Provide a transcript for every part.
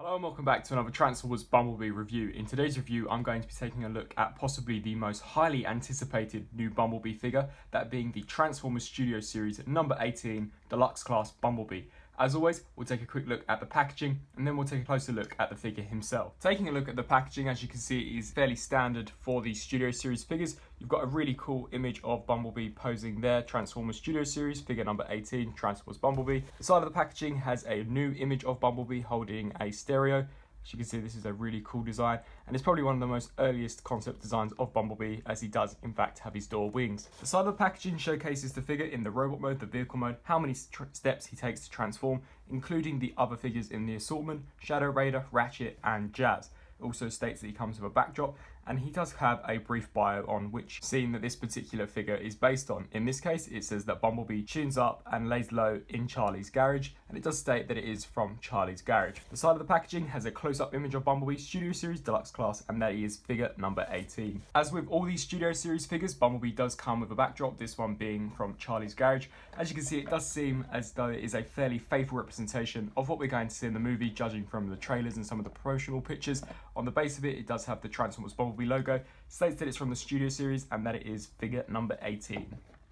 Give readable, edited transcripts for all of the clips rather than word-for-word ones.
Hello and welcome back to another Transformers Bumblebee review. In today's review, I'm going to be taking a look at possibly the most highly anticipated new Bumblebee figure, that being the Transformers Studio Series number 18 Deluxe Class Bumblebee. As always, we'll take a quick look at the packaging and then we'll take a closer look at the figure himself. Taking a look at the packaging, as you can see, is fairly standard for the Studio Series figures. You've got a really cool image of Bumblebee posing there, Transformers Studio Series, figure number 18, Transformers Bumblebee. The side of the packaging has a new image of Bumblebee holding a stereo. As you can see, this is a really cool design, and it's probably one of the most earliest concept designs of Bumblebee, as he does in fact have his door wings. The side of the packaging showcases the figure in the robot mode, the vehicle mode, how many steps he takes to transform, including the other figures in the assortment, Shadow Raider, Ratchet and Jazz. It also states that he comes with a backdrop, and he does have a brief bio on which scene that this particular figure is based on. In this case, it says that Bumblebee tunes up and lays low in Charlie's garage, and it does state that it is from Charlie's garage. The side of the packaging has a close-up image of Bumblebee Studio Series Deluxe Class, and that is figure number 18. As with all these Studio Series figures, Bumblebee does come with a backdrop, this one being from Charlie's garage. As you can see, it does seem as though it is a fairly faithful representation of what we're going to see in the movie, judging from the trailers and some of the promotional pictures. On the base of it, it does have the Transformers Bumblebee logo, states that it's from the Studio Series and that it is figure number 18.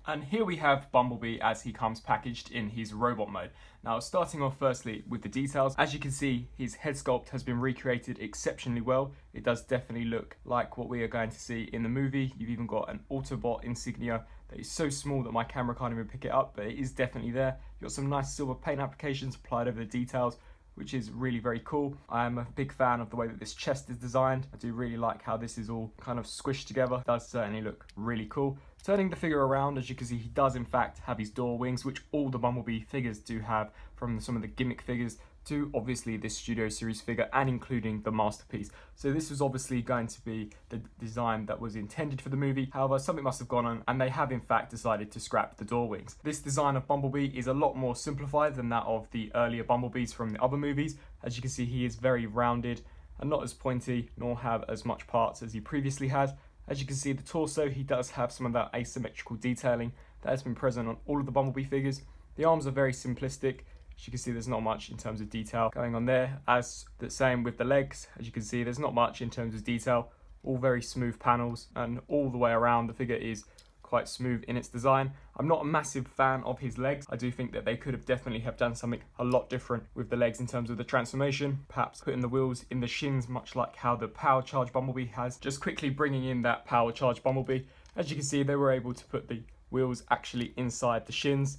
And here we have Bumblebee as he comes packaged in his robot mode. Now, starting off firstly with the details, as you can see, his head sculpt has been recreated exceptionally well. It does definitely look like what we are going to see in the movie. You've even got an Autobot insignia that is so small that my camera can't even pick it up, but it is definitely there. You've got some nice silver paint applications applied over the details, which is really very cool. I am a big fan of the way that this chest is designed. I do really like how this is all kind of squished together. It does certainly look really cool. Turning the figure around, as you can see, he does in fact have his door wings, which all the Bumblebee figures do have, from some of the gimmick figures to obviously this Studio Series figure and including the Masterpiece. So this was obviously going to be the design that was intended for the movie. However, something must have gone on and they have in fact decided to scrap the door wings. This design of Bumblebee is a lot more simplified than that of the earlier Bumblebees from the other movies. As you can see, he is very rounded and not as pointy, nor have as much parts as he previously had. As you can see, the torso, he does have some of that asymmetrical detailing that has been present on all of the Bumblebee figures. The arms are very simplistic. As you can see, there's not much in terms of detail going on there. As the same with the legs, as you can see, there's not much in terms of detail. All very smooth panels, and all the way around the figure is quite smooth in its design. I'm not a massive fan of his legs. I do think that they could have definitely have done something a lot different with the legs in terms of the transformation, perhaps putting the wheels in the shins, much like how the Power Charge Bumblebee has. Just quickly bringing in that Power Charge Bumblebee, as you can see, they were able to put the wheels actually inside the shins,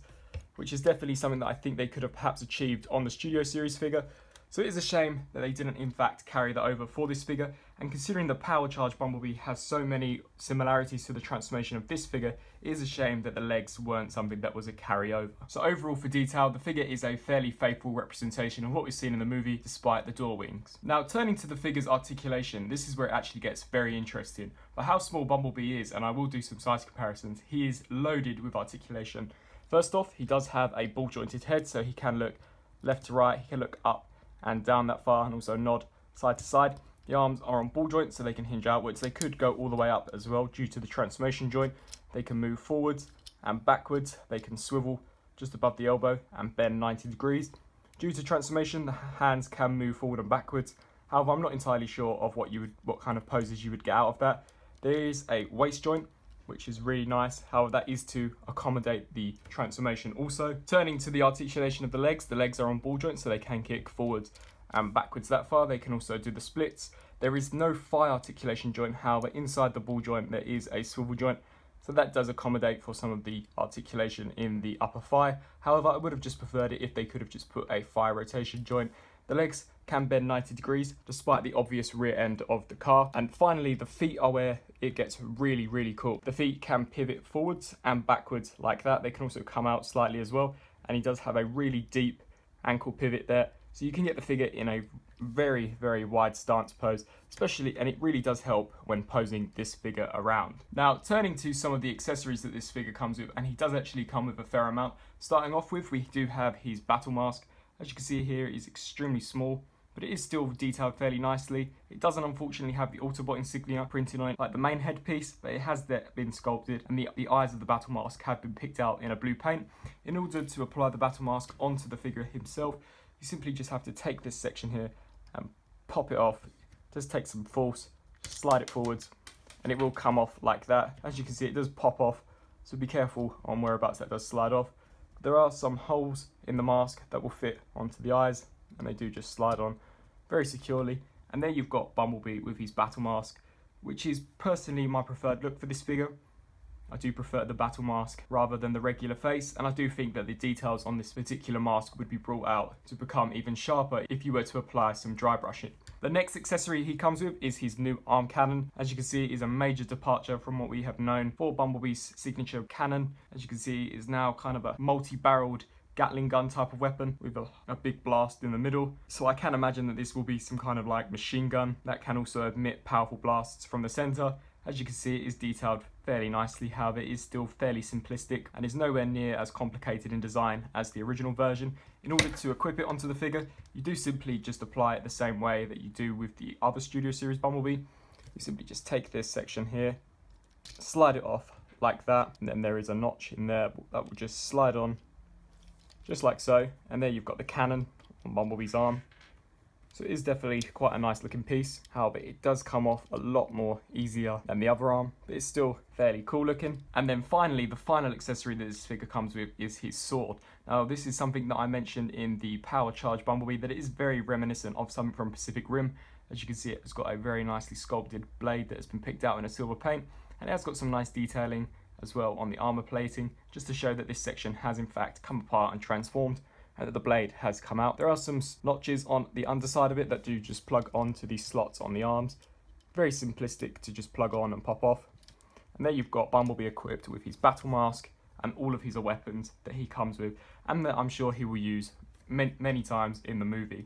which is definitely something that I think they could have perhaps achieved on the Studio Series figure. So it is a shame that they didn't in fact carry that over for this figure, and considering the Power Charge Bumblebee has so many similarities to the transformation of this figure, it is a shame that the legs weren't something that was a carryover. So overall, for detail, the figure is a fairly faithful representation of what we've seen in the movie, despite the door wings. Now, turning to the figure's articulation, this is where it actually gets very interesting. For how small Bumblebee is, and I will do some size comparisons, he is loaded with articulation. First off, he does have a ball jointed head, so he can look left to right, he can look up and down that far, and also nod side to side. The arms are on ball joints, so they can hinge outwards. They could go all the way up as well due to the transformation joint. They can move forwards and backwards. They can swivel just above the elbow and bend 90 degrees. Due to transformation, the hands can move forward and backwards. However, I'm not entirely sure of what kind of poses you would get out of that. There is a waist joint, which is really nice. However, that is to accommodate the transformation also. Turning to the articulation of the legs are on ball joints, so they can kick forwards and backwards that far. They can also do the splits. There is no thigh articulation joint, however, inside the ball joint there is a swivel joint, so that does accommodate for some of the articulation in the upper thigh. However, I would have just preferred it if they could have just put a thigh rotation joint. The legs can bend 90 degrees despite the obvious rear end of the car. And finally, the feet are where it gets really, really cool. The feet can pivot forwards and backwards like that. They can also come out slightly as well. And he does have a really deep ankle pivot there. So you can get the figure in a very, very wide stance pose, especially, and it really does help when posing this figure around. Now, turning to some of the accessories that this figure comes with, and he does actually come with a fair amount. Starting off with, we do have his battle mask. As you can see here, it is extremely small, but it is still detailed fairly nicely. It doesn't unfortunately have the Autobot insignia printed on it like the main headpiece, but it has been sculpted, and the eyes of the battle mask have been picked out in a blue paint. In order to apply the battle mask onto the figure himself, you simply just have to take this section here and pop it off. Just take some force, slide it forwards, and it will come off like that. As you can see, it does pop off, so be careful on whereabouts that does slide off. There are some holes in the mask that will fit onto the eyes, and they do just slide on very securely. And there you've got Bumblebee with his battle mask, which is personally my preferred look for this figure. I do prefer the battle mask rather than the regular face, and I do think that the details on this particular mask would be brought out to become even sharper if you were to apply some dry brushing. The next accessory he comes with is his new arm cannon. As you can see, it is a major departure from what we have known for Bumblebee's signature cannon. As you can see, it is now kind of a multi-barreled Gatling gun type of weapon with a big blast in the middle. So I can imagine that this will be some kind of like machine gun that can also emit powerful blasts from the center. As you can see, it is detailed fairly nicely, however it is still fairly simplistic and is nowhere near as complicated in design as the original version. In order to equip it onto the figure, you do simply just apply it the same way that you do with the other Studio Series Bumblebee. You simply just take this section here, slide it off like that, and then there is a notch in there that will just slide on, just like so, and there you've got the cannon on Bumblebee's arm. So it is definitely quite a nice looking piece. However, it does come off a lot more easier than the other arm, but it's still fairly cool looking. And then finally, the final accessory that this figure comes with is his sword. Now, this is something that I mentioned in the Power Charge Bumblebee, that it is very reminiscent of something from Pacific Rim. As you can see, it's got a very nicely sculpted blade that has been picked out in a silver paint, and it has got some nice detailing as well on the armor plating, just to show that this section has in fact come apart and transformed, and that the blade has come out. There are some notches on the underside of it that do just plug onto these slots on the arms. Very simplistic to just plug on and pop off. And there you've got Bumblebee equipped with his battle mask and all of his weapons that he comes with, and that I'm sure he will use many times in the movie.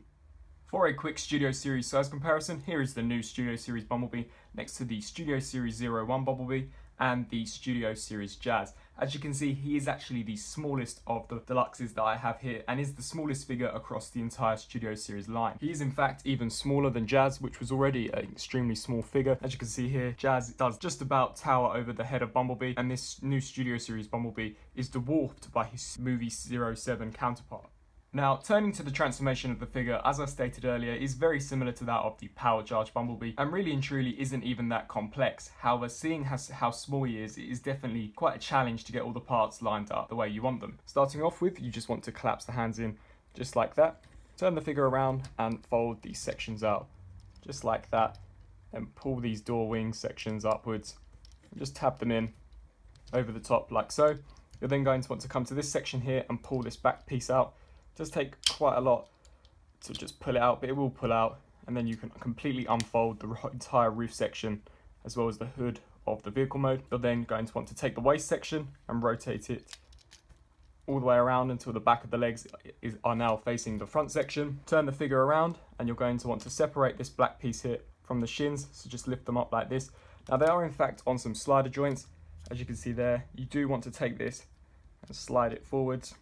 For a quick Studio Series size comparison, here is the new Studio Series Bumblebee next to the Studio Series 01 Bumblebee and the Studio Series Jazz. As you can see, he is actually the smallest of the deluxes that I have here, and is the smallest figure across the entire Studio Series line. He is in fact even smaller than Jazz, which was already an extremely small figure. As you can see here, Jazz does just about tower over the head of Bumblebee, and this new Studio Series Bumblebee is dwarfed by his movie 07 counterpart. Now, turning to the transformation of the figure, as I stated earlier, is very similar to that of the Power Charge Bumblebee, and really and truly isn't even that complex. However, seeing how small he is, it is definitely quite a challenge to get all the parts lined up the way you want them. Starting off with, you just want to collapse the hands in just like that, turn the figure around and fold these sections out just like that, and pull these door wing sections upwards and just tap them in over the top like so. You're then going to want to come to this section here and pull this back piece out. It does take quite a lot to just pull it out, but it will pull out, and then you can completely unfold the entire roof section as well as the hood of the vehicle mode. You're then going to want to take the waist section and rotate it all the way around until the back of the legs are now facing the front section. Turn the figure around, and you're going to want to separate this black piece here from the shins, so just lift them up like this. Now they are in fact on some slider joints, as you can see there. You do want to take this and slide it forwards.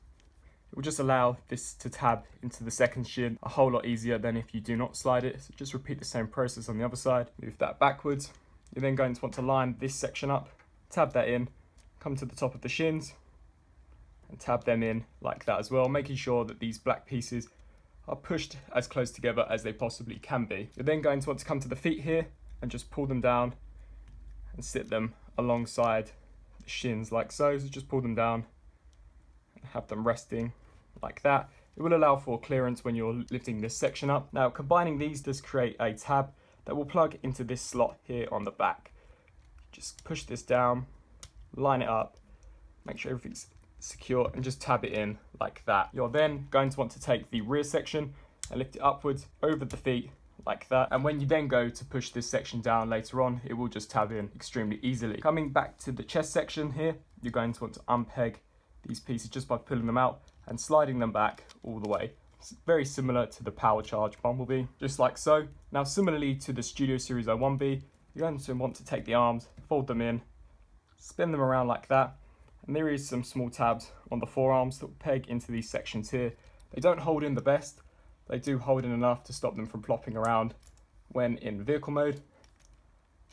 It will just allow this to tab into the second shin a whole lot easier than if you do not slide it. So just repeat the same process on the other side. Move that backwards. You're then going to want to line this section up, tab that in, come to the top of the shins and tab them in like that as well, making sure that these black pieces are pushed as close together as they possibly can be. You're then going to want to come to the feet here and just pull them down and sit them alongside the shins like so. So just pull them down, have them resting like that. It will allow for clearance when you're lifting this section up. Now, combining these does create a tab that will plug into this slot here on the back. Just push this down, line it up, make sure everything's secure, and just tab it in like that. You're then going to want to take the rear section and lift it upwards over the feet like that, and when you then go to push this section down later on, it will just tab in extremely easily. Coming back to the chest section here, you're going to want to unpeg these pieces just by pulling them out and sliding them back all the way. It's very similar to the Power Charge Bumblebee, just like so. Now, similarly to the Studio Series 01B, you're going to want to take the arms, fold them in, spin them around like that, and there is some small tabs on the forearms that will peg into these sections here. They don't hold in the best, they do hold in enough to stop them from flopping around when in vehicle mode.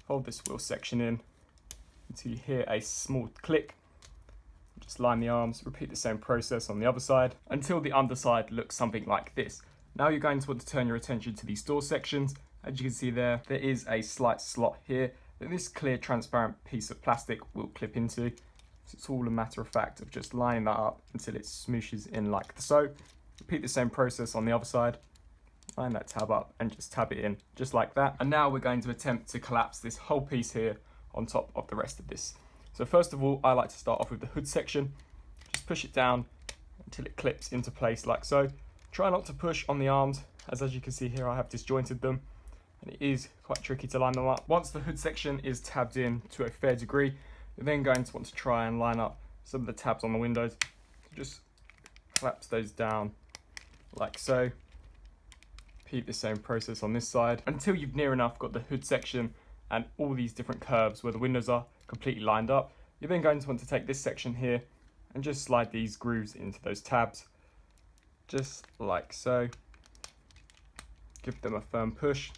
Hold this wheel section in until you hear a small click. Just line the arms, repeat the same process on the other side until the underside looks something like this. Now you're going to want to turn your attention to these door sections. As you can see there is a slight slot here that this clear transparent piece of plastic will clip into. So it's all a matter of fact of just lining that up until it smooshes in like so. Repeat the same process on the other side. Line that tab up and just tab it in just like that. And now we're going to attempt to collapse this whole piece here on top of the rest of this. So first of all, I like to start off with the hood section. Just push it down until it clips into place like so. Try not to push on the arms, as you can see here I have disjointed them and it is quite tricky to line them up. Once the hood section is tabbed in to a fair degree, you're then going to want to try and line up some of the tabs on the windows. Just collapse those down like so. Repeat the same process on this side until you've near enough got the hood section and all these different curves where the windows are completely lined up. You're then going to want to take this section here and just slide these grooves into those tabs, just like so. Give them a firm push.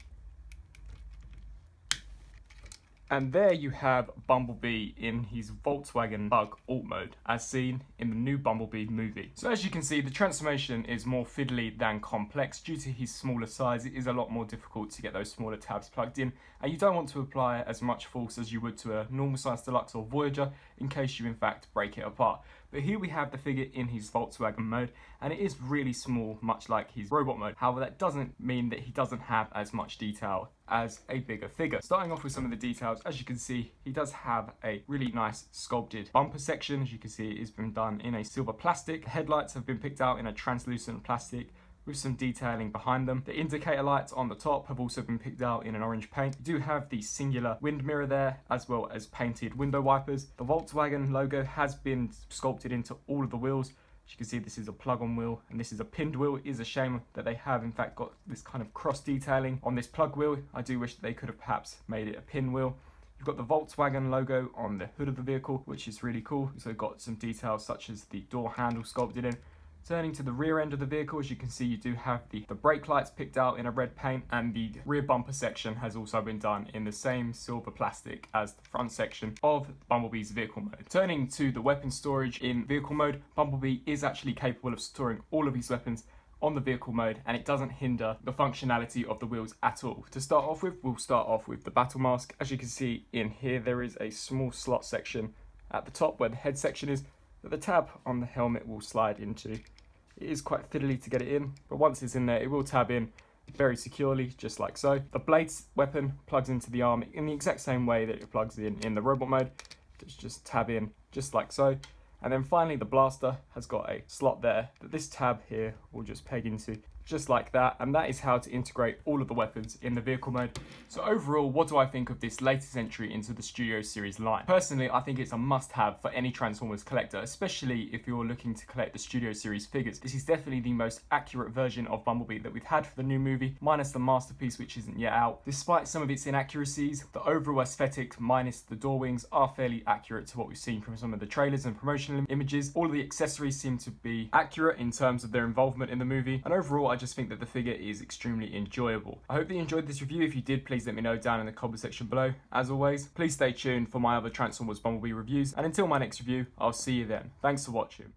And there you have Bumblebee in his Volkswagen Bug Alt mode, as seen in the new Bumblebee movie. So as you can see, the transformation is more fiddly than complex. Due to his smaller size, it is a lot more difficult to get those smaller tabs plugged in, and you don't want to apply as much force as you would to a normal size Deluxe or Voyager in case you in fact break it apart. But here we have the figure in his Volkswagen mode, and it is really small, much like his robot mode. However, that doesn't mean that he doesn't have as much detail as a bigger figure. Starting off with some of the details, as you can see, he does have a really nice sculpted bumper section. As you can see, it has been done in a silver plastic. The headlights have been picked out in a translucent plastic with some detailing behind them. The indicator lights on the top have also been picked out in an orange paint. You do have the singular wind mirror there, as well as painted window wipers. The Volkswagen logo has been sculpted into all of the wheels. As you can see, this is a plug-on wheel and this is a pinned wheel. It is a shame that they have in fact got this kind of cross detailing on this plug wheel. I do wish that they could have perhaps made it a pin wheel. You've got the Volkswagen logo on the hood of the vehicle, which is really cool. So got some details such as the door handle sculpted in. Turning to the rear end of the vehicle, as you can see, you do have the brake lights picked out in a red paint, and the rear bumper section has also been done in the same silver plastic as the front section of Bumblebee's vehicle mode. Turning to the weapon storage in vehicle mode, Bumblebee is actually capable of storing all of his weapons on the vehicle mode, and it doesn't hinder the functionality of the wheels at all. To start off with, we'll start off with the battle mask. As you can see in here, there is a small slot section at the top where the head section is, that the tab on the helmet will slide into. It is quite fiddly to get it in, but once it's in there, it will tab in very securely, just like so. The blades weapon plugs into the arm in the exact same way that it plugs in the robot mode. Just tab in, just like so. And then finally, the blaster has got a slot there that this tab here will just peg into, just like that. And that is how to integrate all of the weapons in the vehicle mode. So overall, what do I think of this latest entry into the Studio Series line? Personally, I think it's a must-have for any Transformers collector, especially if you're looking to collect the Studio Series figures. This is definitely the most accurate version of Bumblebee that we've had for the new movie, minus the Masterpiece, which isn't yet out. Despite some of its inaccuracies, the overall aesthetic, minus the door wings, are fairly accurate to what we've seen from some of the trailers and promotional images. All of the accessories seem to be accurate in terms of their involvement in the movie, and overall, I just think that the figure is extremely enjoyable. I hope that you enjoyed this review. If you did, please let me know down in the comment section below. As always, please stay tuned for my other Transformers Bumblebee reviews, and until my next review, I'll see you then. Thanks for watching.